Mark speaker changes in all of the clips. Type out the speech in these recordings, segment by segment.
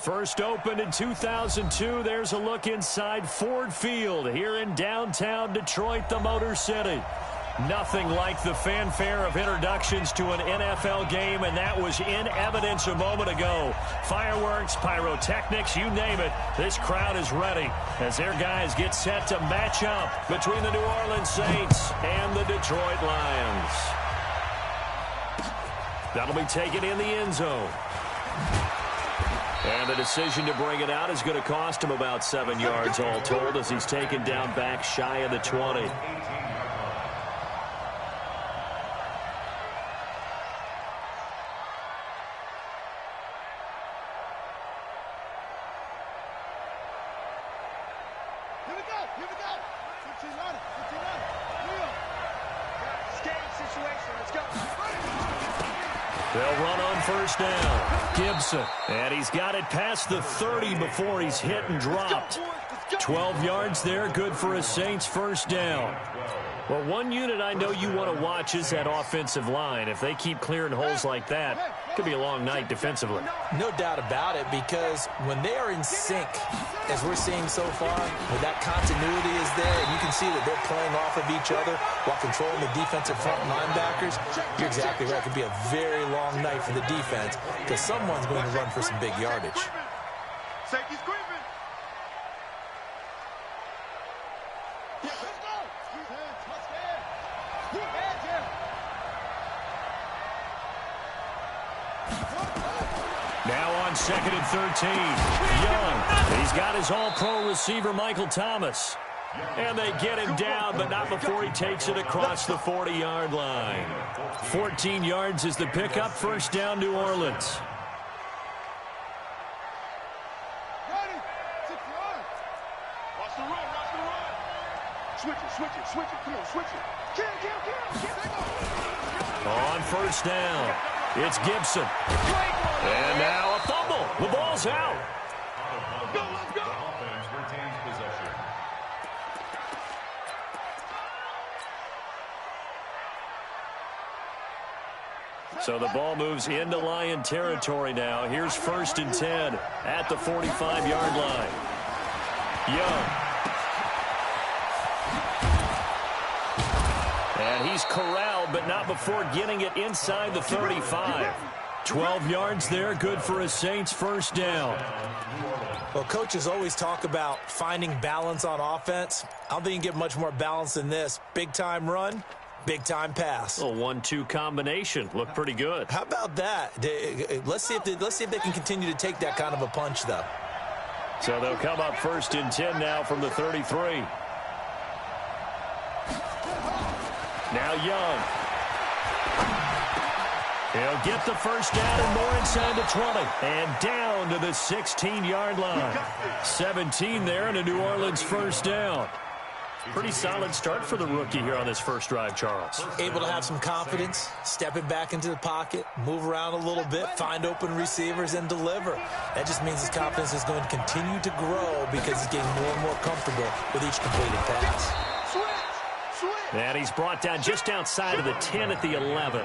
Speaker 1: First opened in 2002. There's a look inside Ford Field here in downtown Detroit, the Motor City. Nothing like the fanfare of introductions to an NFL game, and that was in evidence a moment ago. Fireworks, pyrotechnics, you name it. This crowd is ready as their guys get set to match up between the New Orleans Saints and the Detroit Lions. That'll be taken in the end zone. And the decision to bring it out is going to cost him about 7 yards all told as he's taken down back shy of the 20. They'll run on first down. Gibson. And he's got it past the 30 before he's hit and dropped. 12 yards there, good for a Saints first down. Well, one unit I know you want to watch is that offensive line. If they keep clearing holes like that, it could be a long night defensively.
Speaker 2: No doubt about it, because when they are in sync, as we're seeing so far, when that continuity is there, and you can see that they're playing off of each other while controlling the defensive front linebackers, you're exactly right. It could be a very long night for the defense because someone's going to run for some big yardage.
Speaker 3: Safety's creeping.
Speaker 1: Now on 2nd and 13. Young. He's got his all-pro receiver, Michael Thomas. And they get him down, but not before he takes it across the 40-yard line. 14 yards is the pickup. First down, New Orleans.
Speaker 3: Watch the run, watch the run. Switch it. Come on, switch it.
Speaker 1: On first down, it's Gibson. And now a fumble. The ball's out.
Speaker 3: Let's go.
Speaker 1: So the ball moves into Lion territory now. Here's 1st and 10 at the 45-yard line. Young. And he's corralled, but not before getting it inside the 35. 12 yards there, good for a Saints first down.
Speaker 2: Well, coaches always talk about finding balance on offense. I don't think you can get much more balance than this. Big-time run, big-time pass.
Speaker 1: A 1-2 combination. Looked pretty good.
Speaker 2: How about that? Let's see if they can continue to take that kind of a punch, though.
Speaker 1: So they'll come up 1st and 10 now from the 33. Now Young. He'll get the first down and more inside the 20. And down to the 16-yard line. 17 there and a New Orleans first down. Pretty solid start for the rookie here on this first drive, Charles.
Speaker 2: Able to have some confidence, stepping back into the pocket, move around a little bit, find open receivers, and deliver. That just means his confidence is going to continue to grow because he's getting more and more comfortable with each completed pass.
Speaker 1: And he's brought down just outside of the 10 at the 11.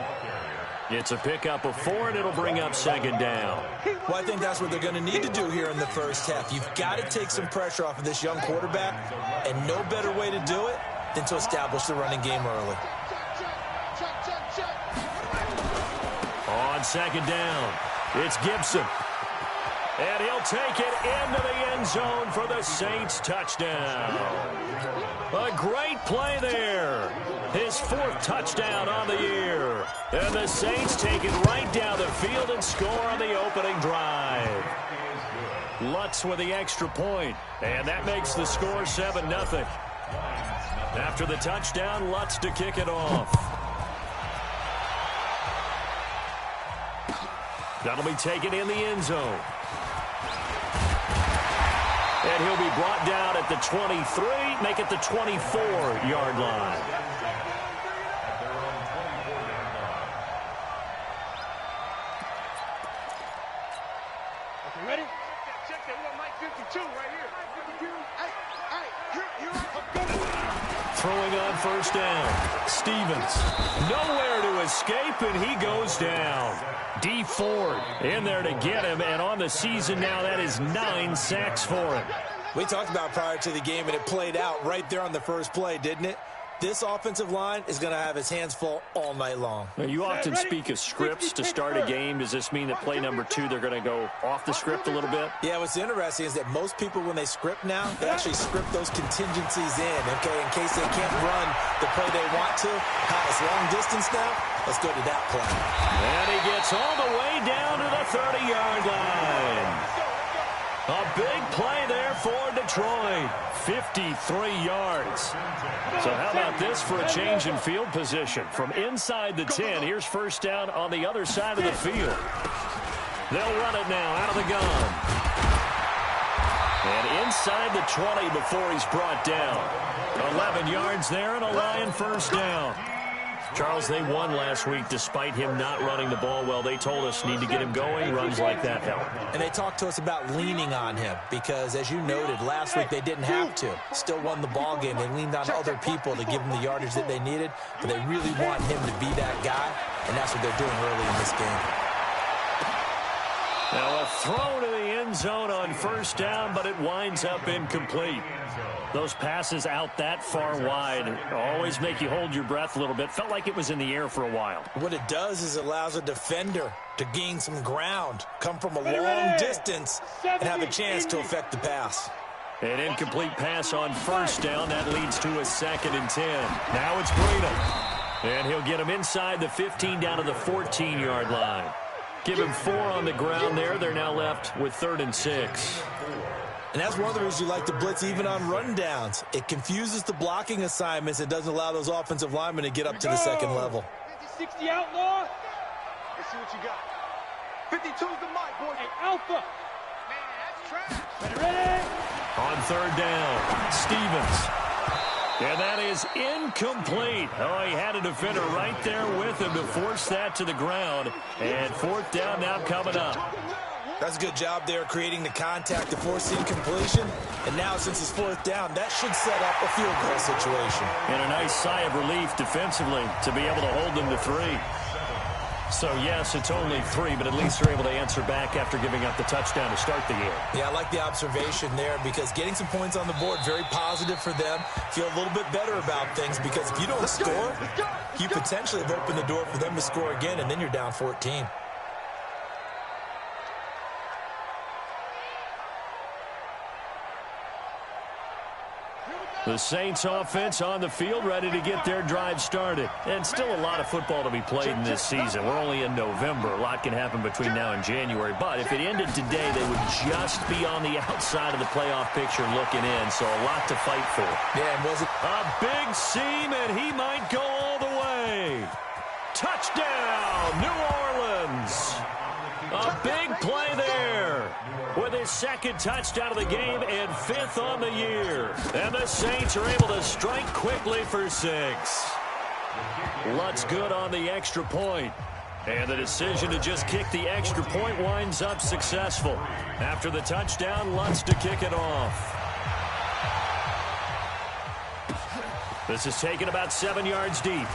Speaker 1: It's a pickup of 4, and it'll bring up 2nd down.
Speaker 2: Well, I think that's what they're going to need to do here in the first half. You've got to take some pressure off of this young quarterback, and no better way to do it than to establish the running game early.
Speaker 1: On 2nd down, it's Gibson. And he'll take it into the end zone for the Saints touchdown. A great play there. His 4th touchdown on the year. And the Saints take it right down the field and score on the opening drive. Lutz with the extra point. And that makes the score 7-0. After the touchdown, Lutz to kick it off. That'll be taken in the end zone. And he'll be brought down at the 23, make it the 24-yard line.
Speaker 3: Okay, ready? Check that. We got Mike 52 right here.
Speaker 1: Throwing on first down. Stevens. Nowhere to escape, and he goes down. Dee Ford in there to get him, and on the season now, that is 9 sacks for him.
Speaker 2: We talked about prior to the game, and it played out right there on the first play, didn't it? This offensive line is going to have his hands full all night long.
Speaker 1: Now, you often speak of scripts to start a game. Does this mean that play number 2, they're going to go off the script a little bit?
Speaker 2: Yeah, what's interesting is that most people, when they script now, they actually script those contingencies in, okay, in case they can't run the play they want to. It's long distance now. Let's go to that play.
Speaker 1: And he gets all the way down to the 30-yard line. A big play there for Detroit. 53 yards. So how about this for a change in field position? From inside the 10, here's first down on the other side of the field. They'll run it now out of the gun. And inside the 20 before he's brought down. 11 yards there and a Lion first down. Charles, they won last week despite him not running the ball well. They told us need to get him going. Runs like that help.
Speaker 2: And they talked to us about leaning on him because, as you noted, last week they didn't have to. Still won the ball game. They leaned on other people to give them the yardage that they needed, but they really want him to be that guy, and that's what they're doing early in this game.
Speaker 1: Now a throw to the end zone on first down, but it winds up incomplete. Those passes out that far wide always make you hold your breath a little bit. Felt like it was in the air for a while.
Speaker 2: What it does is it allows a defender to gain some ground, come from a long distance, and have a chance to affect the pass.
Speaker 1: An incomplete pass on first down. That leads to a 2nd and 10. Now it's Breida. And he'll get him inside the 15 down to the 14-yard line. Give him 4 on the ground there. They're now left with 3rd and 6.
Speaker 2: And that's one of the reasons you like to blitz even on rundowns. It confuses the blocking assignments. It doesn't allow those offensive linemen to get up to the second level.
Speaker 3: 50-60 outlaw. Let's see what you got. 52's the mic, boy. Hey, Alpha. Man, that's trash. Ready?
Speaker 1: On 3rd down, Stevens. And that is incomplete. Oh, he had a defender right there with him to force that to the ground. And 4th down now coming up.
Speaker 2: That's a good job there creating the contact to force the incompletion. And now since it's 4th down, that should set up a field goal situation.
Speaker 1: And a nice sigh of relief defensively to be able to hold them to 3. So, yes, it's only 3, but at least they're able to answer back after giving up the touchdown to start the game.
Speaker 2: Yeah, I like the observation there because getting some points on the board, very positive for them. Feel a little bit better about things because if you don't score, you potentially have opened the door for them to score again, and then you're down 14.
Speaker 1: The Saints offense on the field, ready to get their drive started. And still a lot of football to be played in this season. We're only in November. A lot can happen between now and January. But if it ended today, they would just be on the outside of the playoff picture looking in. So a lot to fight for.
Speaker 2: Yeah, and was it
Speaker 1: a big seam, and he might go all the way. Touchdown, New Orleans. A big play there with his 2nd touchdown of the game and 5th on the year. And the Saints are able to strike quickly for 6. Lutz good on the extra point. And the decision to just kick the extra point winds up successful. After the touchdown, Lutz to kick it off. This is taken about 7 yards deep.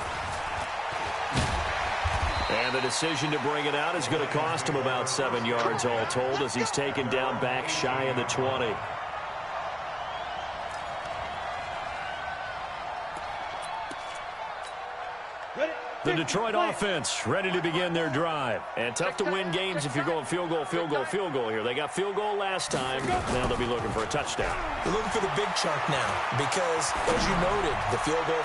Speaker 1: And the decision to bring it out is going to cost him about 7 yards all told as he's taken down back shy of the 20. The Detroit offense ready to begin their drive. And tough to win games if you're going field goal, field goal, field goal here. They got field goal last time. Now they'll be looking for a touchdown.
Speaker 2: They're looking for the big chunk now because, as you noted, the field goal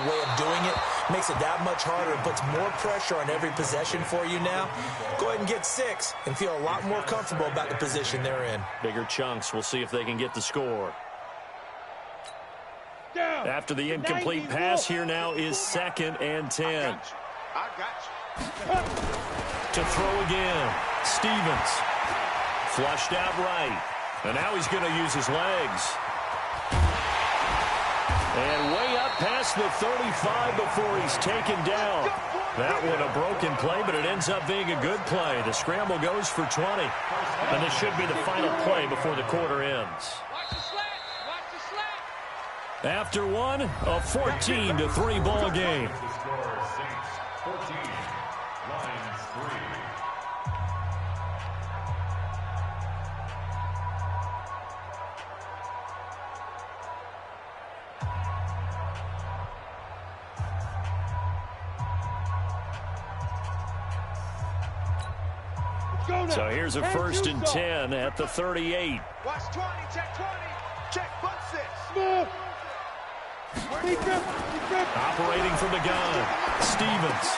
Speaker 2: way of doing it makes it that much harder and puts more pressure on every possession for you now. Go ahead and get 6 and feel a lot more comfortable about the position they're in.
Speaker 1: Bigger chunks. We'll see if they can get the score. After the incomplete pass, here now is 2nd and 10.
Speaker 3: I got you.
Speaker 1: To throw again. Stevens. Flushed out right. And now he's going to use his legs. And way up past the 35 before he's taken down. That one a broken play, but it ends up being a good play. The scramble goes for 20. And this should be the final play before the quarter ends. After one, a 14-3 ball game. So here's a 1st and 10 at the 38.
Speaker 3: Watch 20, check 20. Check, butt six.
Speaker 1: Operating from the gun, Stevens.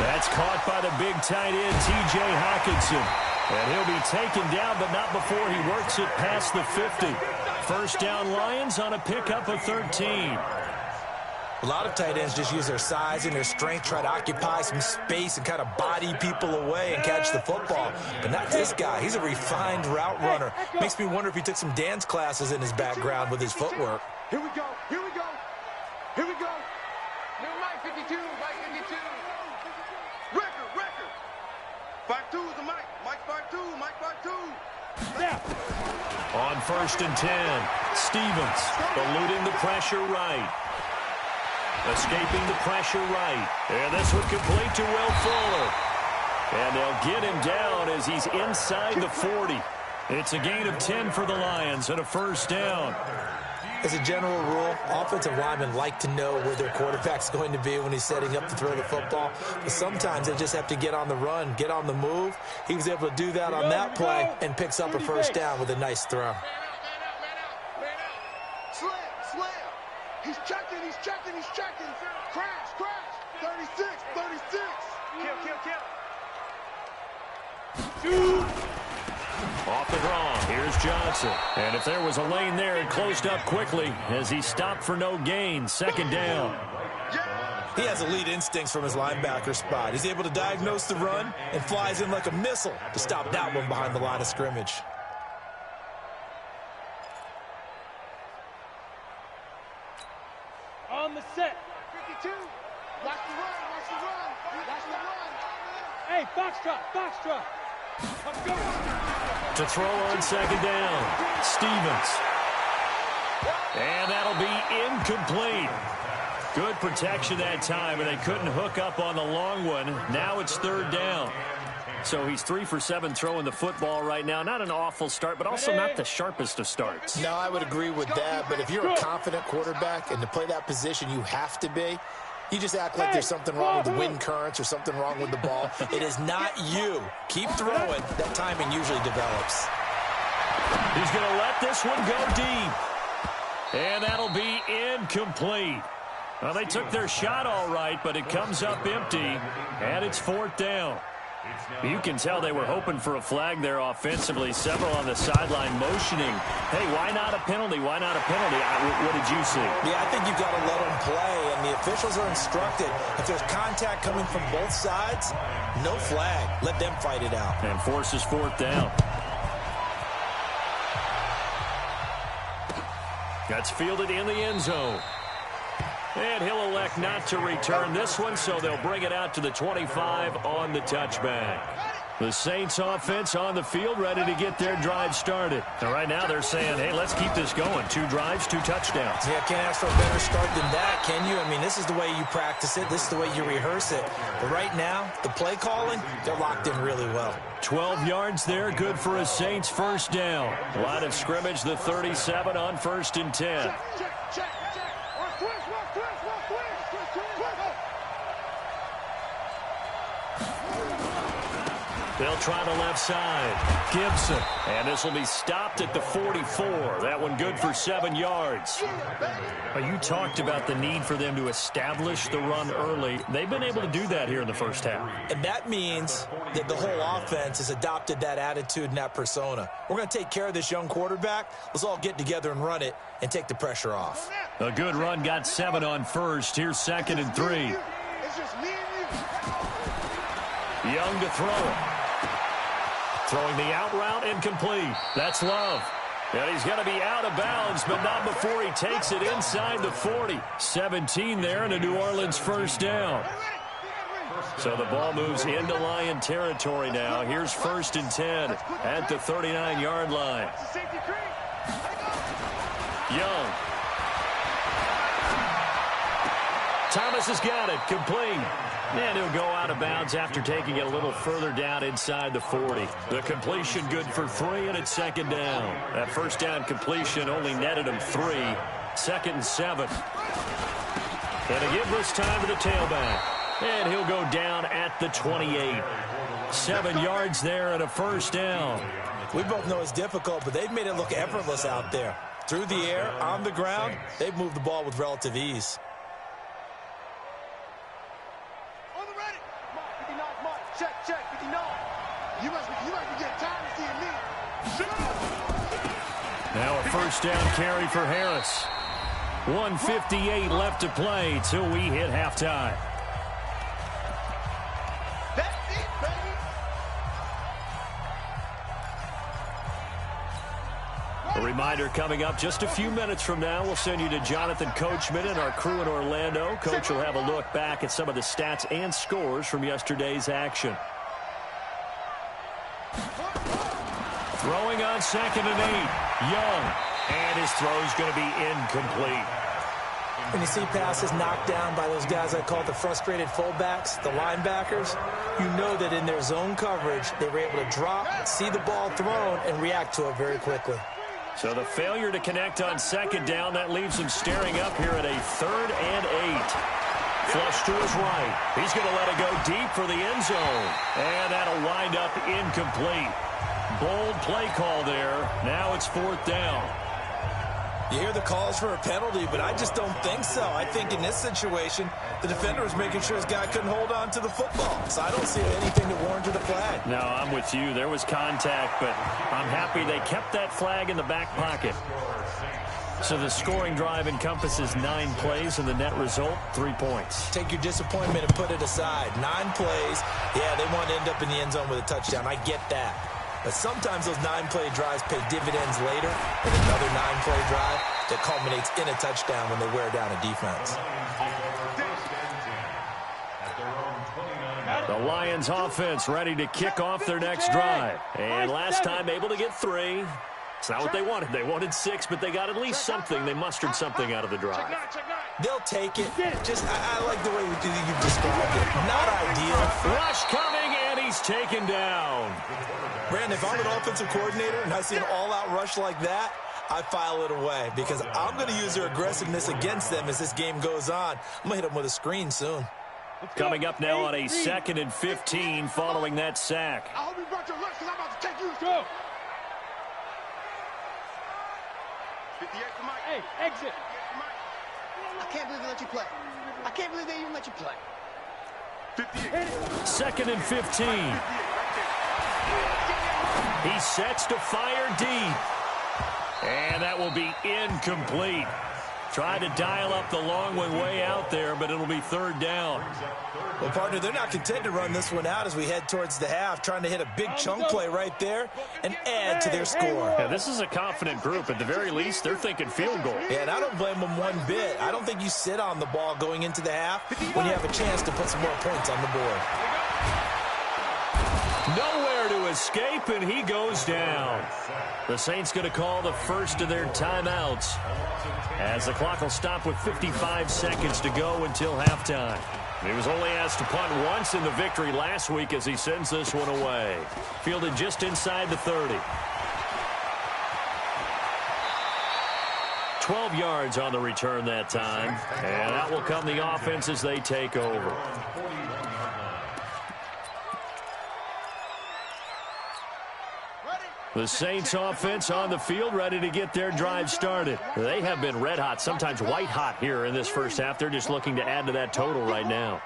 Speaker 1: That's caught by the big tight end, T.J. Hockenson. And he'll be taken down, but not before he works it past the 50. First down, Lions on a pickup of 13.
Speaker 2: A lot of tight ends just use their size and their strength, try to occupy some space and kind of body people away and catch the football. But not this guy. He's a refined route runner. Makes me wonder if he took some dance classes in his background with his footwork.
Speaker 3: Here we go. Here we go. Here we go. New Mike 52. Mike 52. Record. 5-2 is the Mike. Mike 5-2. Mike 5-2. Yeah.
Speaker 1: On 1st and 10, Stevens eluding the pressure right. Escaping the pressure right. And this one complete to Will Fuller. And they'll get him down as he's inside the 40. It's a gain of 10 for the Lions and a first down.
Speaker 2: As a general rule, offensive linemen like to know where their quarterback's going to be when he's setting up to throw the football. But sometimes they just have to get on the run, get on the move. He was able to do that on that play and picks up a first down with a nice throw.
Speaker 3: Slam. He's checking. Crash. 36. Kill.
Speaker 1: Off the draw, here's Johnson. And if there was a lane there, it closed up quickly as he stopped for no gain. Second down.
Speaker 2: He has elite instincts from his linebacker spot. He's able to diagnose the run and flies in like a missile to stop that one behind the line of scrimmage.
Speaker 3: On the set. 52. Watch the run. Hey, Foxtrot.
Speaker 1: To throw on second down, Stevens. And that'll be incomplete. Good protection that time, and they couldn't hook up on the long one. Now it's 3rd down. So he's 3 for 7 throwing the football right now. Not an awful start, but also not the sharpest of starts.
Speaker 2: No, I would agree with that, but if you're a confident quarterback and to play that position you have to be, you just act like there's something wrong with the wind currents or something wrong with the ball. It is not you. Keep throwing. That timing usually develops.
Speaker 1: He's going to let this one go deep. And that'll be incomplete. Well, they took their shot all right, but it comes up empty, and it's 4th down. You can tell they were hoping for a flag there offensively. Several on the sideline motioning. Hey, why not a penalty? Why not a penalty? What did you see?
Speaker 2: Yeah, I think you've got to let them play, and the officials are instructed. If there's contact coming from both sides, no flag. Let them fight it out.
Speaker 1: And forces 4th down. That's fielded in the end zone. And he'll elect not to return this one, so they'll bring it out to the 25 on the touchback. The Saints offense on the field, ready to get their drive started. And right now they're saying, hey, let's keep this going. 2 drives, 2 touchdowns.
Speaker 2: Yeah, can't ask for a better start than that, can you? I mean, this is the way you practice it. This is the way you rehearse it. But right now, the play calling, they're locked in really well.
Speaker 1: 12 yards there, good for a Saints first down. Line of scrimmage, the 37 on 1st and 10.
Speaker 3: Check.
Speaker 1: They'll try the left side. Gibson. And this will be stopped at the 44. That one good for 7 yards. You talked about the need for them to establish the run early. They've been able to do that here in the first half.
Speaker 2: And that means that the whole offense has adopted that attitude and that persona. We're going to take care of this young quarterback. Let's all get together and run it and take the pressure off.
Speaker 1: A good run, got 7 on first. Here's 2nd and 3.
Speaker 3: It's just me and you.
Speaker 1: Young to throw it. Throwing the out route, incomplete. That's Love. And he's going to be out of bounds, but not before he takes it inside the 40. 17 there and a New Orleans first down. So the ball moves into Lion territory now. Here's 1st and 10 at the 39-yard line. Young. Thomas has got it, complete. And he'll go out of bounds after taking it a little further down inside the 40. The completion good for 3, and it's second down. That first down completion only netted him 3. 2nd and 7. Gonna give this time to the tailback. And he'll go down at the 28. 7 yards there and a first down.
Speaker 2: We both know it's difficult, but they've made it look effortless out there. Through the air, on the ground, they've moved the ball with relative ease.
Speaker 3: On the ready. Mark. Check, 59. You must be getting tired of seeing me.
Speaker 1: Now a first down carry for Harris. 1:58 left to play till we hit halftime.
Speaker 3: That's it, baby.
Speaker 1: A reminder coming up just a few minutes from now. We'll send you to Jonathan Coachman and our crew in Orlando. Coach will have a look back at some of the stats and scores from yesterday's action. Throwing on 2nd and 8. Young. And his throw's going to be incomplete.
Speaker 2: When you see passes knocked down by those guys I call the frustrated fullbacks, the linebackers, you know that in their zone coverage, they were able to drop, see the ball thrown, and react to it very quickly.
Speaker 1: So the failure to connect on 2nd down, that leaves him staring up here at a 3rd and 8. Flush to his right. He's going to let it go deep for the end zone. And that'll wind up incomplete. Bold play call there. Now it's 4th down.
Speaker 2: You hear the calls for a penalty, but I just don't think so. I think in this situation, the defender was making sure his guy couldn't hold on to the football. So I don't see anything that warranted a flag.
Speaker 1: No, I'm with you. There was contact, but I'm happy they kept that flag in the back pocket. So the scoring drive encompasses 9 plays, and the net result, 3 points.
Speaker 2: Take your disappointment and put it aside. 9 plays. Yeah, they want to end up in the end zone with a touchdown. I get that. But sometimes those 9-play drives pay dividends later in another 9-play drive that culminates in a touchdown when they wear down a defense.
Speaker 1: The Lions offense ready to kick off their next drive. And last time able to get 3. It's not what they wanted. They wanted 6, but they got at least something. They mustered something out of the drive.
Speaker 2: They'll take it. I like the way you described it. Not ideal.
Speaker 1: Rush coming, and he's taken down.
Speaker 2: Brandon, if I'm an offensive coordinator and I see an all-out rush like that, I file it away because I'm going to use their aggressiveness against them as this game goes on. I'm going to hit them with a screen soon.
Speaker 1: Coming up now on a 2nd and 15 following that sack.
Speaker 3: I hope you brought your lunch because I'm about to take you to go. 58 to Mike. Hey, exit. I can't believe they let you play. I can't believe they even let you play. 58.
Speaker 1: 2nd and 15. He sets to fire deep. And that will be incomplete. Tried to dial up the long way out there, but it'll be 3rd down.
Speaker 2: Well, partner, they're not content to run this one out as we head towards the half, trying to hit a big chunk play right there and add to their score.
Speaker 1: Yeah, this is a confident group. At the very least, they're thinking field goal.
Speaker 2: Yeah, and I don't blame them one bit. I don't think you sit on the ball going into the half when you have a chance to put some more points on the board.
Speaker 1: Nowhere to escape, and he goes down. The Saints going to call the first of their timeouts as the clock will stop with 55 seconds to go until halftime. He was only asked to punt once in the victory last week as he sends this one away. Fielded just inside the 30. 12 yards on the return that time. And that will come the offense as they take over. The Saints offense on the field ready to get their drive started. They have been red hot, sometimes white hot here in this first half. They're just looking to add to that total right now.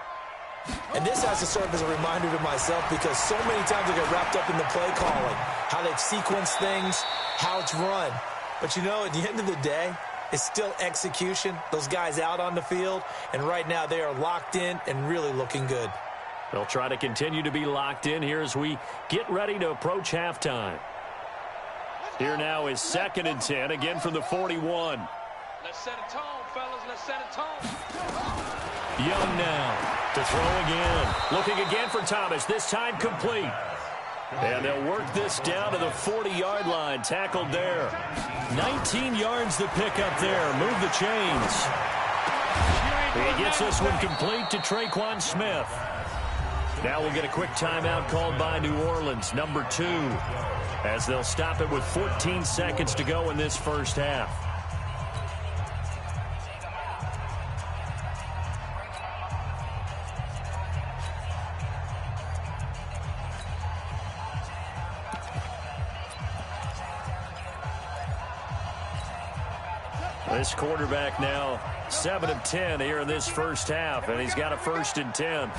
Speaker 2: And this has to serve as a reminder to myself because so many times I get wrapped up in the play calling, how they've sequenced things, how it's run. But you know, at the end of the day, it's still execution. Those guys out on the field, and right now they are locked in and really looking good.
Speaker 1: They'll try to continue to be locked in here as we get ready to approach halftime. Here now is 2nd and 10, again from the 41.
Speaker 3: Let's set a tone, fellas. Let's set a tone.
Speaker 1: Young now to throw again. Looking again for Thomas, this time complete. And they'll work this down to the 40-yard line, tackled there. 19 yards to pick up there. Move the chains. He gets this one complete to Tre'Quan Smith. Now we'll get a quick timeout called by New Orleans, number 2, as they'll stop it with 14 seconds to go in this first half. This quarterback now 7 of 10 here in this first half, and he's got a 1st and 10.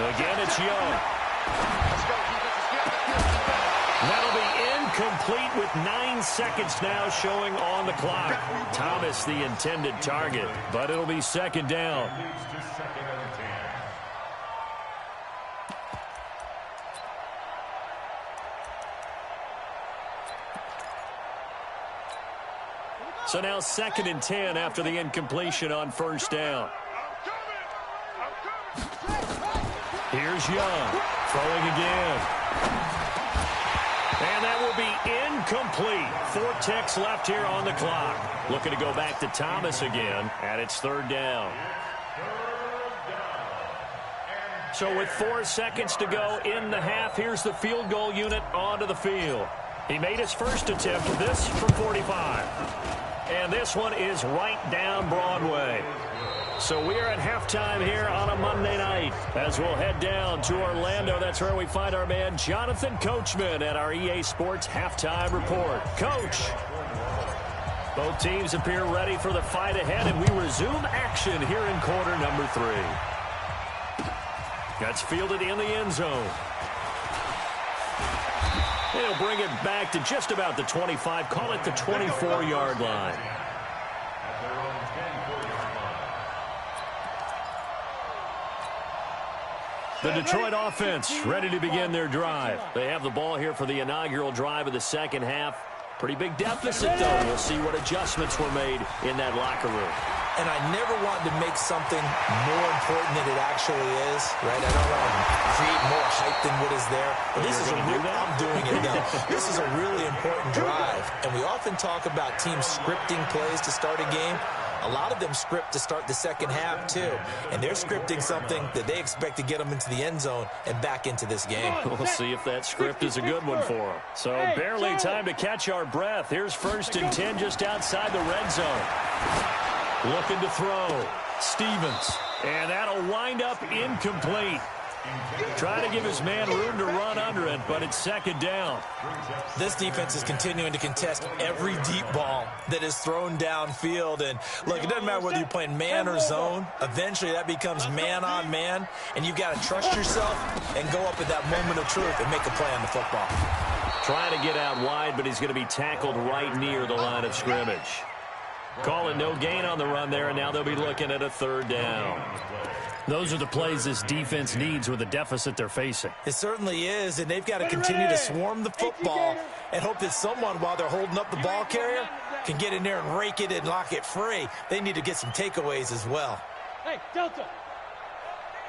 Speaker 1: Again, it's Young. That'll be incomplete with 9 seconds now showing on the clock. Thomas the intended target, but it'll be 2nd down. So now 2nd and 10 after the incompletion on 1st down. Here's Young, throwing again. And that will be incomplete. 4 ticks left here on the clock. Looking to go back to Thomas again, and it's 3rd down. So with 4 seconds to go in the half, here's the field goal unit onto the field. He made his first attempt, this from 45. And this one is right down Broadway. So we are at halftime here on a Monday night as we'll head down to Orlando. That's where we find our man Jonathan Coachman at our EA Sports Halftime Report. Coach, both teams appear ready for the fight ahead, and we resume action here in quarter number 3. That's fielded in the end zone. He'll bring it back to just about the 25, call it the 24-yard line. The Detroit offense ready to begin their drive. They have the ball here for the inaugural drive of the second half. Pretty big deficit, though. We'll see what adjustments were made in that locker room.
Speaker 2: And I never wanted to make something more important than it actually is, right? I don't want to create more hype than what is there. But this is I'm doing it now. This is a really important drive. And we often talk about teams scripting plays to start a game. A lot of them script to start the second half, too. And they're scripting something that they expect to get them into the end zone and back into this game.
Speaker 1: We'll see if that script is a good one for them. So barely time to catch our breath. Here's 1st and 10 just outside the red zone. Looking to throw. Stevens. And that'll wind up incomplete. Trying to give his man room to run under it, but it's 2nd down.
Speaker 2: This defense is continuing to contest every deep ball that is thrown downfield. And, look, it doesn't matter whether you're playing man or zone. Eventually, that becomes man on man, and you've got to trust yourself and go up at that moment of truth and make a play on the football.
Speaker 1: Trying to get out wide, but he's going to be tackled right near the line of scrimmage. Calling no gain on the run there, and now they'll be looking at a 3rd down. Those are the plays this defense needs with the deficit they're facing.
Speaker 2: It certainly is, and they've got to continue to swarm the football and hope that someone, while they're holding up the ball carrier, can get in there and rake it and lock it free. They need to get some takeaways as well.
Speaker 3: Hey, Delta.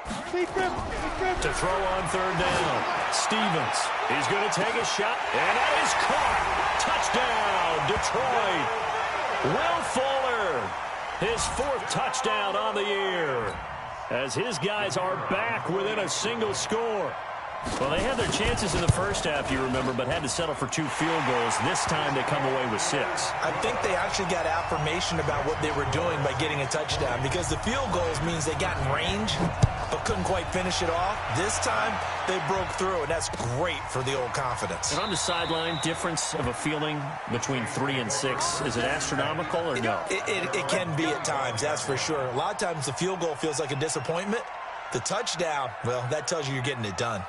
Speaker 1: To throw on 3rd down. Stevens. He's going to take a shot, and that is caught. Touchdown, Detroit. Will Fuller, his 4th touchdown on the year, as his guys are back within a single score. Well, they had their chances in the first half, you remember, but had to settle for 2 field goals. This time they come away with 6.
Speaker 2: I think they actually got affirmation about what they were doing by getting a touchdown, because the field goals means they got in range but couldn't quite finish it off. This time they broke through, and that's great for the old confidence.
Speaker 1: And on the sideline, difference of a feeling between 3 and 6, is it astronomical or no?
Speaker 2: It can be at times, that's for sure. A lot of times the field goal feels like a disappointment. The touchdown, well, that tells you you're getting it done.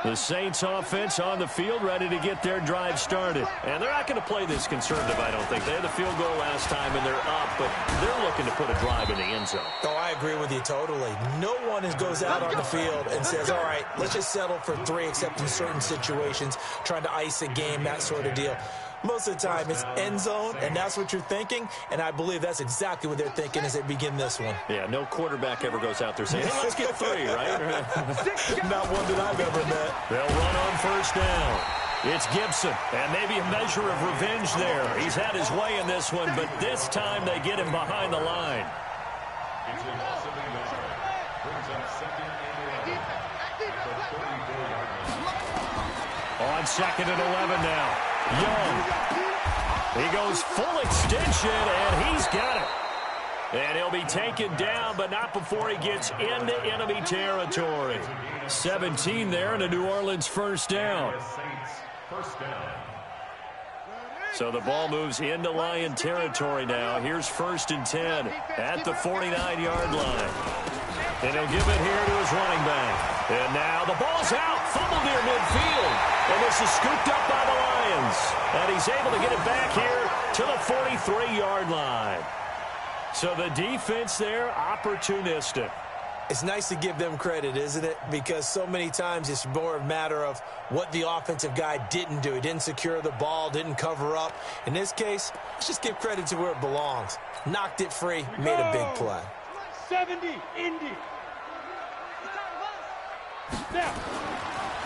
Speaker 1: The Saints offense on the field, ready to get their drive started. And they're not going to play this conservative, I don't think. They had the field goal last time, and they're up, but they're looking to put a drive in the end zone.
Speaker 2: Oh, I agree with you totally. No one goes out on the field and says, all right, let's just settle for 3, except in certain situations, trying to ice a game, that sort of deal. Most of the time, it's end zone, and that's what you're thinking, and I believe that's exactly what they're thinking as they begin this one.
Speaker 1: Yeah, no quarterback ever goes out there saying, hey, let's get 3, right?
Speaker 2: Not one that I've ever met.
Speaker 1: They'll run on 1st down. It's Gibson, and maybe a measure of revenge there. He's had his way in this one, but this time they get him behind the line. On 2nd and 11 now. Young. He goes full extension, and he's got it. And he'll be taken down, but not before he gets into enemy territory. 17 there, and a New Orleans first down. So the ball moves into Lion territory now. Here's 1st and 10 at the 49-yard line. And he'll give it here to his running back. And now the ball's out, fumbled near midfield. And this is scooped up by the Lions. And he's able to get it back here to the 43-yard line. So the defense there, opportunistic.
Speaker 2: It's nice to give them credit, isn't it? Because so many times it's more a matter of what the offensive guy didn't do. He didn't secure the ball, didn't cover up. In this case, let's just give credit to where it belongs. Knocked it free, made a big play.
Speaker 3: 70, Indy. Now.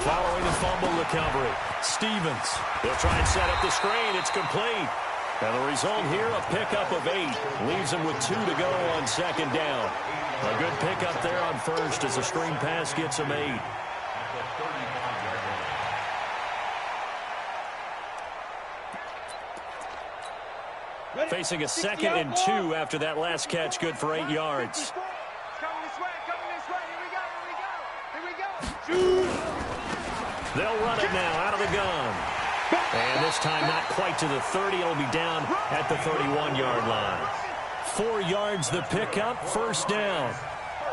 Speaker 1: Following the fumble recovery, Stevens. They'll try and set up the screen. It's complete. And the result here, a pickup of 8. Leaves him with 2 to go on 2nd down. A good pickup there on 1st as the screen pass gets him 8. Facing a 2nd and 2 after that last catch, good for 8 yards. They'll run it now out of the gun. And this time not quite to the 30. It'll be down at the 31-yard line. 4 yards the pickup, 1st down.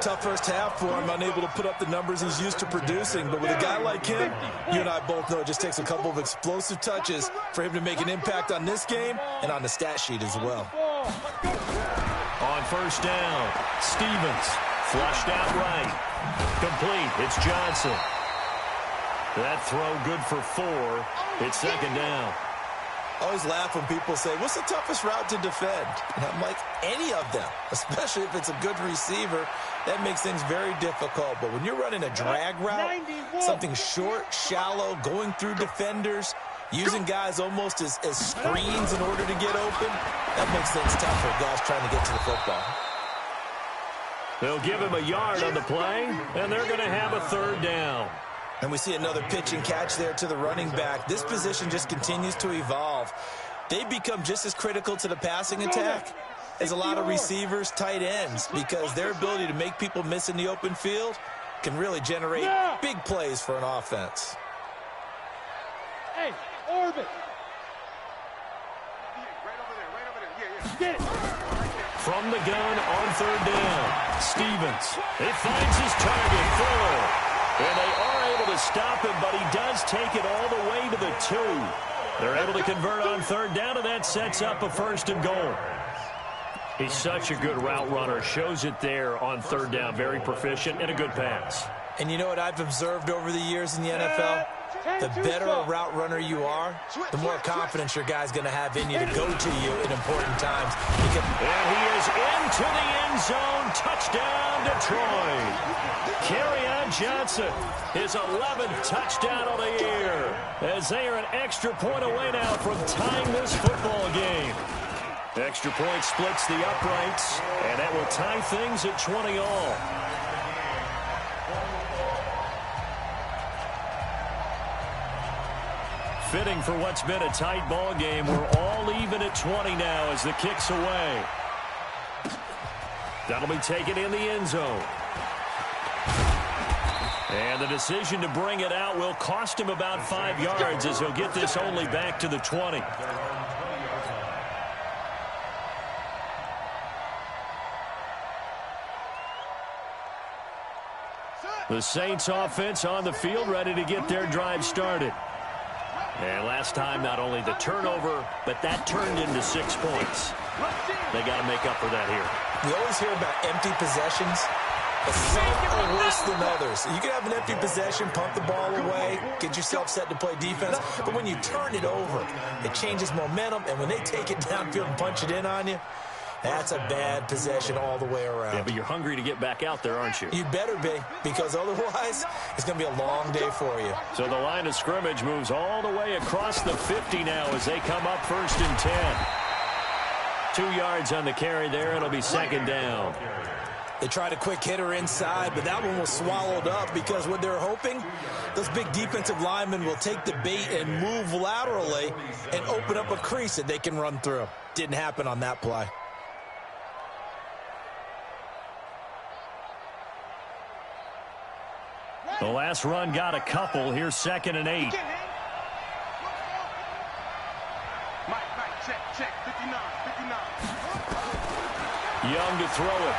Speaker 2: Tough first half for him, unable to put up the numbers he's used to producing. But with a guy like him, you and I both know it just takes a couple of explosive touches for him to make an impact on this game and on the stat sheet as well.
Speaker 1: On 1st down, Stevens flushed out right. Complete. It's Johnson. That throw good for 4. It's 2nd down.
Speaker 2: I always laugh when people say, what's the toughest route to defend? And I'm like, any of them, especially if it's a good receiver. That makes things very difficult. But when you're running a drag route, something short, shallow, going through defenders, using guys almost as screens in order to get open, that makes things tough for guys trying to get to the football.
Speaker 1: They'll give him a yard on the play, and they're going to have a 3rd down.
Speaker 2: And we see another pitch and catch there to the running back. This position just continues to evolve. They become just as critical to the passing attack as a lot of receivers, tight ends, because their ability to make people miss in the open field can really generate big plays for an offense.
Speaker 3: Hey, orbit. Get it.
Speaker 1: From the gun on 3rd down, Stevens. He finds his target, Fuller. And they are able to stop him, but he does take it all the way to the 2. They're able to convert on 3rd down, and that sets up a 1st and goal. He's such a good route runner. Shows it there on 3rd down. Very proficient and a good pass.
Speaker 2: And you know what I've observed over the years in the NFL? The better a route runner you are, the more confidence your guy's going to have in you to go to you in important times.
Speaker 1: And he is into the end zone. Touchdown, Detroit. Kerryon Johnson, his 11th touchdown of the year, as they are an extra point away now from tying this football game. Extra point splits the uprights, and that will tie things at 20 all. Fitting for what's been a tight ball game. We're all even at 20 now as the kick's away. That'll be taken in the end zone. And the decision to bring it out will cost him about 5 yards as he'll get this only back to the 20. The Saints offense on the field ready to get their drive started. And last time, not only the turnover, but that turned into 6 points. They got to make up for that here.
Speaker 2: You always hear about empty possessions, but some are worse than others. You can have an empty possession, pump the ball away, get yourself set to play defense, but when you turn it over, it changes momentum, and when they take it downfield and punch it in on you, That's a bad possession all the way around.
Speaker 1: Yeah, but you're hungry to get back out there, aren't you?
Speaker 2: You better be, because otherwise it's going to be a long day for you.
Speaker 1: So the line of scrimmage moves all the way across the 50 now as they come up 1st and 10. 2 yards on the carry there. It'll be 2nd down.
Speaker 2: They tried a quick hitter inside, but that one was swallowed up because what they're hoping, those big defensive linemen will take the bait and move laterally and open up a crease that they can run through. Didn't happen on that play.
Speaker 1: The last run got a couple. Here's 2nd and 8.
Speaker 3: Mike, check, 59.
Speaker 1: Young to throw it.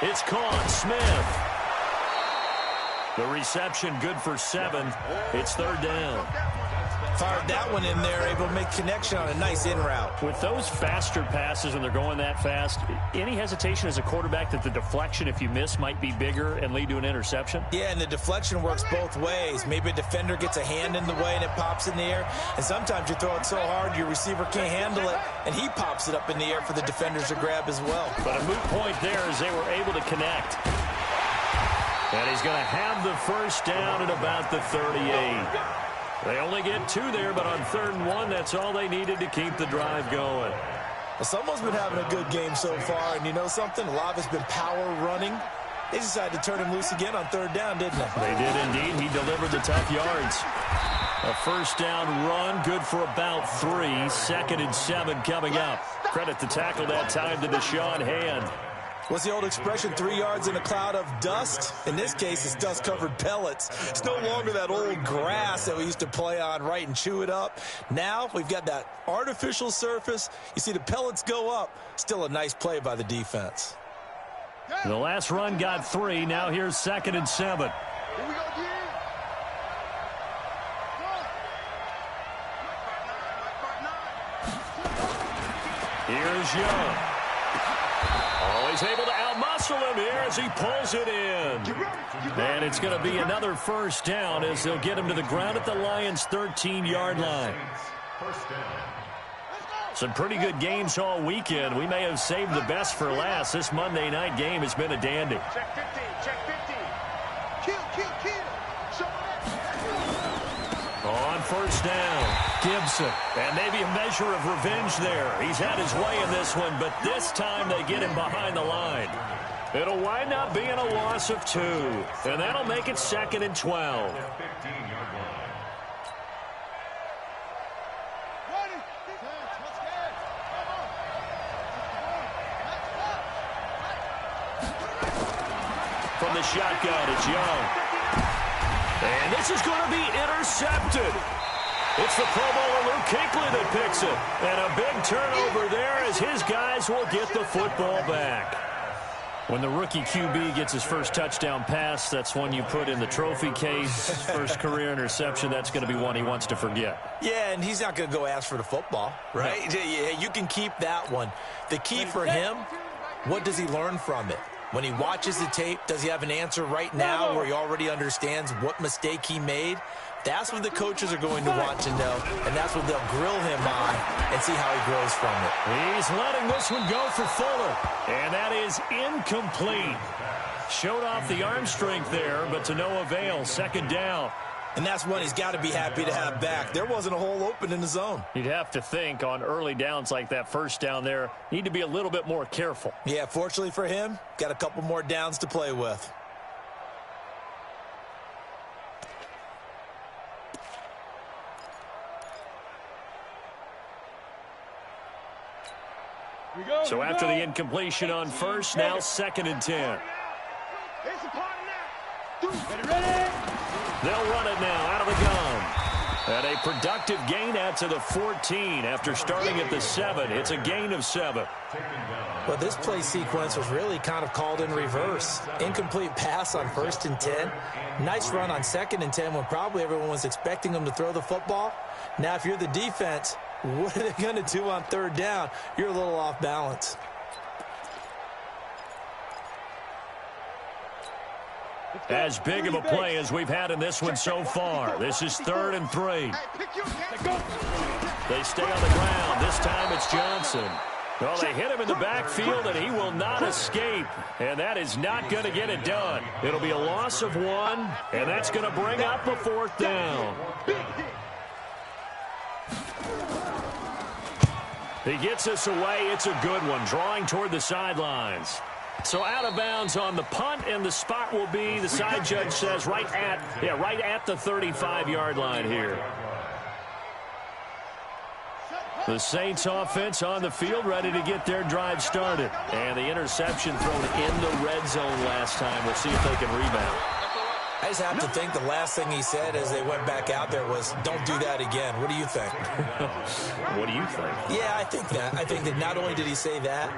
Speaker 1: It's caught. Smith. The reception good for 7. It's 3rd down.
Speaker 2: Fired that one in there, able to make connection on a nice in route.
Speaker 1: With those faster passes when they're going that fast, any hesitation as a quarterback that the deflection, if you miss, might be bigger and lead to an interception?
Speaker 2: Yeah, and the deflection works both ways. Maybe a defender gets a hand in the way and it pops in the air. And sometimes you throw it so hard your receiver can't handle it, and he pops it up in the air for the defenders to grab as well.
Speaker 1: But a moot point there as they were able to connect. And he's going to have the 1st down at about the 38. They only get 2 there, but on 3rd and 1, that's all they needed to keep the drive going.
Speaker 2: Well, someone's been having a good game so far, and you know something? A lot of it's been power running. They decided to turn him loose again on 3rd down, didn't they?
Speaker 1: They did indeed. He delivered the tough yards. A 1st down run, good for about 3. 2nd and 7 coming up. Credit the tackle that time to Deshaun Hand.
Speaker 2: What's the old expression, 3 yards in a cloud of dust? In this case, it's dust-covered pellets. It's no longer that old grass that we used to play on, right, and chew it up. Now we've got that artificial surface. You see the pellets go up. Still a nice play by the defense.
Speaker 1: The last run got 3. Now here's 2nd and 7.
Speaker 3: Here we go again.
Speaker 1: Here's Young. He's able to outmuscle him here as he pulls it in. And it's going to be another 1st down as they'll get him to the ground at the Lions' 13-yard line. Some pretty good games all weekend. We may have saved the best for last. This Monday night game has been a dandy.
Speaker 3: Check 15, check 15. Kill.
Speaker 1: On 1st down, Gibson. And maybe a measure of revenge there. He's had his way in this one, but this time they get him behind the line. It'll wind up being a loss of 2. And that'll make it 2nd and 12. From the shotgun, it's Young. And this is going to be intercepted. It's the Pro Bowler Luke Kuechly that picks it. And a big turnover there as his guys will get the football back. When the rookie QB gets his first touchdown pass, that's one you put in the trophy case. First career interception, that's going to be one he wants to forget.
Speaker 2: Yeah, and he's not going to go ask for the football, right? No. Yeah, you can keep that one. The key for him, what does he learn from it? When he watches the tape, does he have an answer right now where he already understands what mistake he made? That's what the coaches are going to want to know, and that's what they'll grill him on and see how he grows from it.
Speaker 1: He's letting this one go for Fuller, and that is incomplete. Showed off the arm strength there, but to no avail. 2nd down.
Speaker 2: And that's one he's got to be happy to have back. There wasn't a hole open in the zone.
Speaker 1: You'd have to think on early downs like that 1st down there, need to be a little bit more careful.
Speaker 2: Yeah, fortunately for him, got a couple more downs to play with.
Speaker 1: So after the incompletion on 1st, now 2nd and 10. They'll run it now out of the gun. And a productive gain out to the 14 after starting at the 7. It's a gain of 7.
Speaker 2: Well, this play sequence was really kind of called in reverse. Incomplete pass on 1st and 10. Nice run on 2nd and 10 when probably everyone was expecting them to throw the football. Now, if you're the defense, what are they going to do on 3rd down? You're a little off balance.
Speaker 1: As big of a play as we've had in this one so far. This is 3rd and 3. They stay on the ground. This time it's Johnson. Well, they hit him in the backfield, and he will not escape. And that is not going to get it done. It'll be a loss of 1, and that's going to bring up a 4th down. He gets us away. It's a good one, drawing toward the sidelines. So out of bounds on the punt, and the spot will be, the side judge says, right at the 35-yard line here. The Saints offense on the field, ready to get their drive started. And the interception thrown in the red zone last time. We'll see if they can rebound.
Speaker 2: I just have to think the last thing he said as they went back out there was, don't do that again. What do you think?
Speaker 1: What do you think?
Speaker 2: Yeah, I think that. I think that not only did he say that,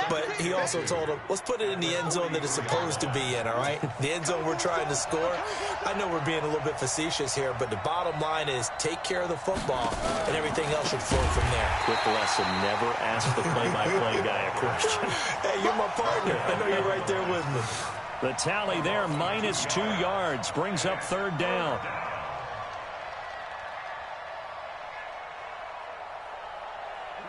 Speaker 2: but he also told him, let's put it in the end zone that it's supposed to be in, all right? The end zone we're trying to score. I know we're being a little bit facetious here, but the bottom line is take care of the football, and everything else should flow from there.
Speaker 1: Quick lesson, never ask the play-by-play guy a question.
Speaker 2: Hey, you're my partner. I know you're right there with me.
Speaker 1: The tally there, minus 2 yards, brings up 3rd down.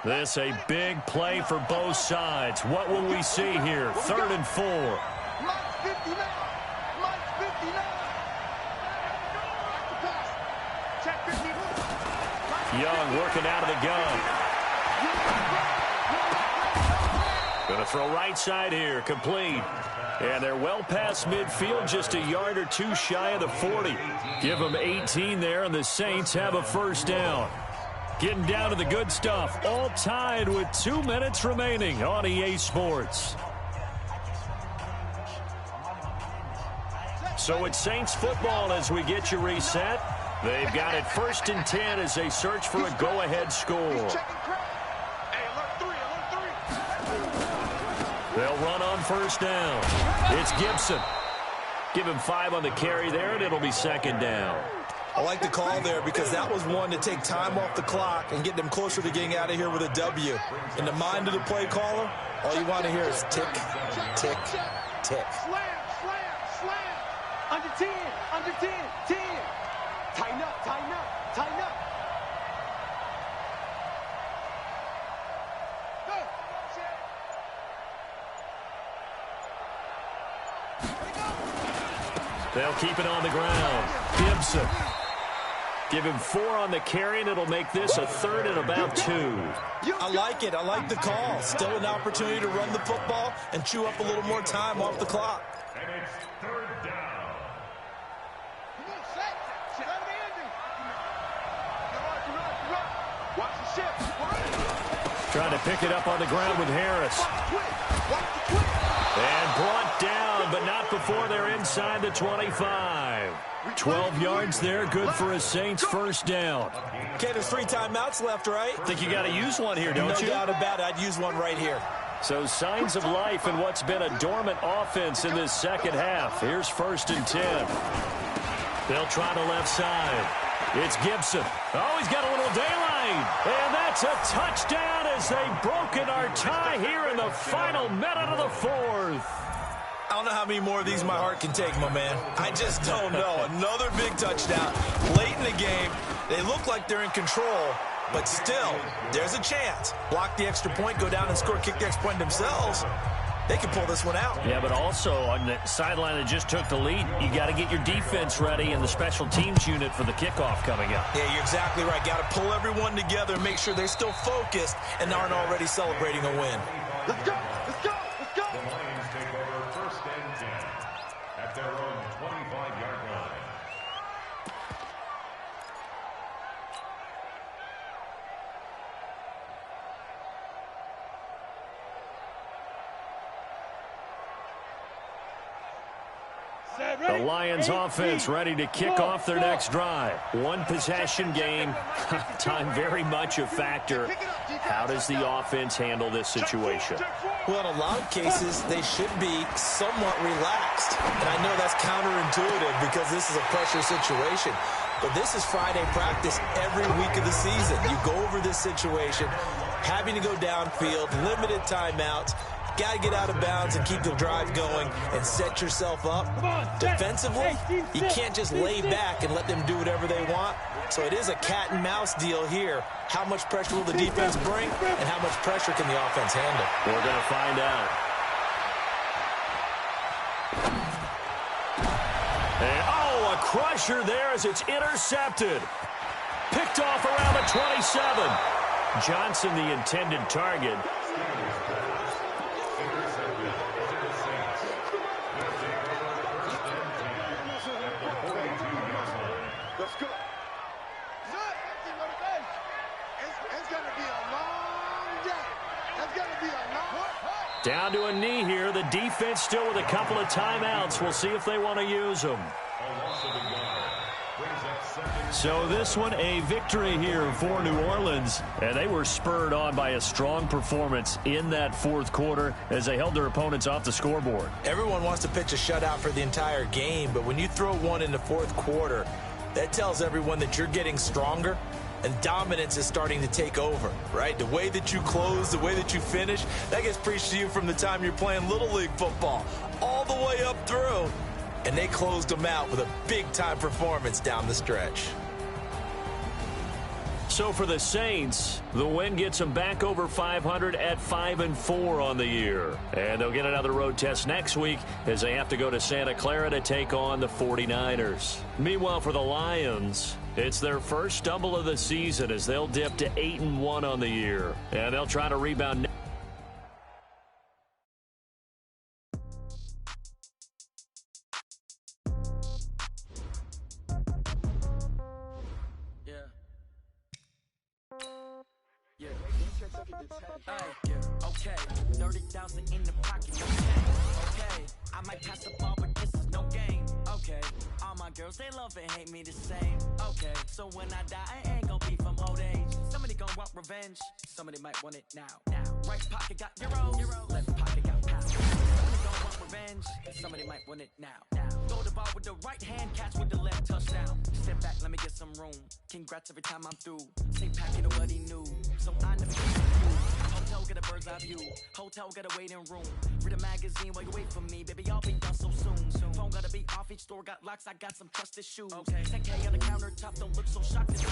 Speaker 1: This a big play for both sides. What will we see here? 3rd and 4. Young working out of the gun. Going to throw right side here, complete. And they're well past midfield, just a yard or 2 shy of the 40. Give them 18 there, and the Saints have a 1st down. Getting down to the good stuff, all tied with 2 minutes remaining on EA Sports. So it's Saints football as we get you reset. They've got it 1st and 10 as they search for a go-ahead score. They'll run on 1st down. It's Gibson. Give him 5 on the carry there, and it'll be 2nd down.
Speaker 2: I like the call there because that was one to take time off the clock and get them closer to getting out of here with a W. In the mind of the play caller, all you want to hear is tick, tick, tick.
Speaker 3: Slam, slam, slam. Under 10, under 10, 10. Tighten up, tighten up, tighten up.
Speaker 1: They'll keep it on the ground. Gibson. Give him 4 on the carry, and it'll make this a 3rd and about 2.
Speaker 2: I like it. I like the call. Still an opportunity to run the football and chew up a little more time off the clock.
Speaker 3: And it's 3rd down. Come on, set. Set out of the ending. Watch the ship.
Speaker 1: Trying to pick it up on the ground with Harris.
Speaker 3: Watch the twist.
Speaker 1: And brought down, but not before they're inside the 25. 12 yards there, good for a Saints 1st down.
Speaker 2: Okay, there's 3 timeouts left, right?
Speaker 1: Think you got to use one here, don't you?
Speaker 2: No doubt about it. I'd use one right here.
Speaker 1: So signs of life in what's been a dormant offense in this second half. Here's 1st and 10. They'll try the left side. It's Gibson. Oh, he's got a little daylight. And that's a touchdown as they've broken our tie here in the final minute of the 4th.
Speaker 2: I don't know how many more of these my heart can take, my man. I just don't know. Another big touchdown late in the game. They look like they're in control, but still, there's a chance. Block the extra point, go down and score, kick the extra point themselves. They can pull this one out.
Speaker 1: Yeah, but also on the sideline that just took the lead, you got to get your defense ready and the special teams unit for the kickoff coming up.
Speaker 2: Yeah, you're exactly right. Got to pull everyone together and make sure they're still focused and aren't already celebrating a win.
Speaker 3: Let's go, let's go, let's go.
Speaker 4: The Lions take over 1st and 10 at their own 25-yard line.
Speaker 1: The Lions offense ready to kick off their next drive. 1 possession game. Time very much a factor. How does the offense handle this situation?
Speaker 2: Well, in a lot of cases, they should be somewhat relaxed. And I know that's counterintuitive because this is a pressure situation. But this is Friday practice every week of the season. You go over this situation, having to go downfield, limited timeouts. Got to get out of bounds and keep the drive going and set yourself up. Defensively, you can't just lay back and let them do whatever they want. So it is a cat-and-mouse deal here. How much pressure will the defense bring, and how much pressure can the offense handle?
Speaker 1: We're going to find out. And, oh, a crusher there as it's intercepted. Picked off around the 27. Johnson, the intended target.
Speaker 3: Let's go. It's going to be a long day. It's going to be a long day.
Speaker 1: Down to a knee here. The defense still with a couple of timeouts. We'll see if they want to use them. So this one a victory here for New Orleans, and they were spurred on by a strong performance in that fourth quarter as they held their opponents off the scoreboard.
Speaker 2: Everyone wants to pitch a shutout for the entire game, but when you throw one in the fourth quarter, that tells everyone that you're getting stronger and dominance is starting to take over, right? The way that you close, the way that you finish, that gets preached to you from the time you're playing Little League football all the way up through. And they closed them out with a big-time performance down the stretch.
Speaker 1: So for the Saints, the win gets them back over 500 at 5-4 on the year. And they'll get another road test next week as they have to go to Santa Clara to take on the 49ers. Meanwhile, for the Lions, it's their first stumble of the season as they'll dip to 8-1 on the year. And they'll try to rebound.
Speaker 5: Okay, 30,000 in the pocket, no change. Okay, I might pass the ball, but this is no game. Okay, all my girls, they love and hate me the same. Okay, so when I die, I ain't gonna be from old age. Somebody gonna want revenge, somebody might want it now. Right pocket got euros, left pocket got pounds. Somebody gonna want revenge, somebody might want it now. Throw the ball with the right hand, catch with the left, touchdown. Step back, let me get some room. Congrats every time I'm through. Say packet of what he knew, so I never get confused. Hotel get a bird's eye view. Hotel got a waiting room. Read a magazine while you wait for me, baby. I'll be done so soon. Phone gotta be off. Each store got locks. I got some trusted shoes. Okay. 10K on the countertop. Don't look so shocked. It's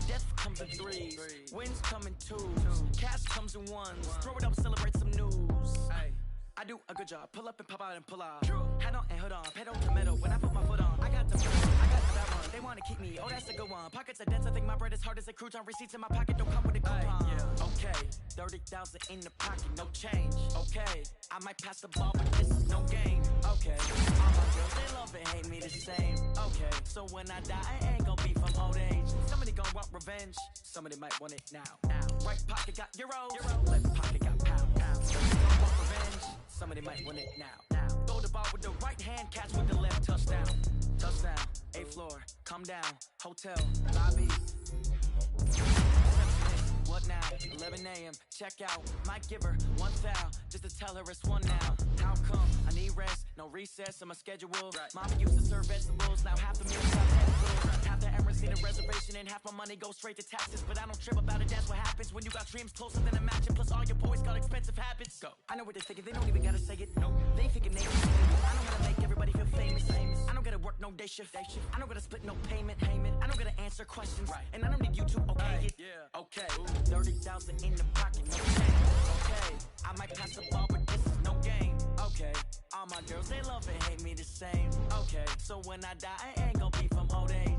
Speaker 5: death comes in threes. Wins come in twos. Cash comes in ones. Throw it up, celebrate some news. Hey. I do a good job. Pull up and pop out and pull out. Head on and hood on. Pedal to metal. When I put my foot on, I got the bad one. They want to keep me. Oh, that's a good one. Pockets are dense. I think my bread is hard as a crouton. Receipts in my pocket don't come with a coupon. Okay, 30,000 in the pocket, no change. Okay, I might pass the ball, but this is no game. Okay, all my girls, they love and hate me the same. Okay, so when I die, I ain't gonna be from old age. Somebody gonna want revenge. Somebody might want it now. Right pocket got euros. Left pocket got pounds. Somebody gonna want revenge. Somebody might want it now. Throw the ball with the right hand, catch with the left, touchdown. Touchdown, 8th floor, come down, hotel, lobby. What now? 11 a.m. Check out. Might give her one foul just to tell her it's one now. How come? I need rest, no recess in my schedule. Mama used to serve vegetables, now half the meal's got tentacles. Half the errands need a reservation and half my money goes straight to taxes. But I don't trip about it, that's what happens when you got dreams closer than a match. And plus all your boys got expensive habits. Go. I know what they're thinking, they don't even gotta say it. No, they thinking they just I don't gotta make everybody feel famous. I don't gotta work no day shift. I don't gotta split no payment. I don't gotta answer questions. And I don't need you to okay it. Okay. 30,000 in the pocket, no change. Okay, I might pass the ball, but this is no game. Okay, all my girls, they love and hate me the same. Okay, so when I die, I ain't gonna be from old age.